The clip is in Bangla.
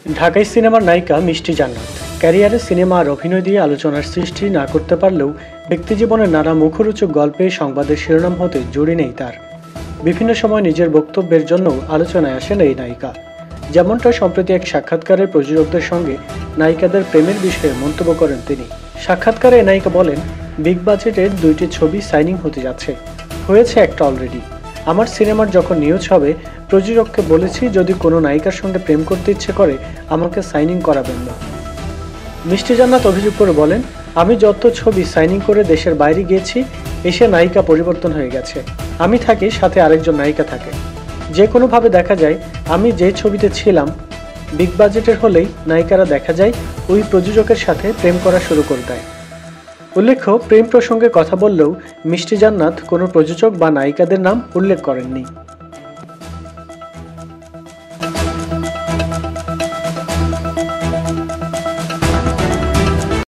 ঢাকাই সিনেমার নায়িকা মিষ্টি জান্নাত ক্যারিয়ারে সিনেমা আর অভিনয় দিয়ে আলোচনার সৃষ্টি না করতে পারলেও ব্যক্তিজীবনের নানা মুখরোচক গল্পে সংবাদের শিরোনাম হতে জড়ি নেই তার। বিভিন্ন সময় নিজের বক্তব্যের জন্য আলোচনায় আসেন এই নায়িকা। যেমনটা সম্প্রতি এক সাক্ষাৎকারে প্রযোজকদের সঙ্গে নায়িকাদের প্রেমের বিষয়ে মন্তব্য করেন তিনি। সাক্ষাৎকারে নায়িকা বলেন, বিগ বাজেটের 2টি ছবি সাইনিং হতে যাচ্ছে, হয়েছে একটা অলরেডি। আমার সিনেমার যখন নিউজ হবে, প্রযোজককে বলেছি যদি কোনো নায়িকার সঙ্গে প্রেম করতে ইচ্ছে করে আমাকে সাইনিং করাবেন না। মিষ্টি জান্নাত অভিযোগ করে বলেন, আমি যত ছবি সাইনিং করে দেশের বাইরে গিয়েছি, এসে নায়িকা পরিবর্তন হয়ে গেছে। আমি থাকি, সাথে আরেকজন নায়িকা থাকে। যে কোনোভাবে দেখা যায় আমি যে ছবিতে ছিলাম বিগ বাজেটের হলেই নায়িকারা দেখা যায় ওই প্রযোজকের সাথে প্রেম করা শুরু করে দেয়। উল্লেখ্য, প্রেম প্রসঙ্গে কথা বললেও মিষ্টি জান্নাত কোনো প্রযোজক বা নায়িকাদের নাম উল্লেখ করেননি।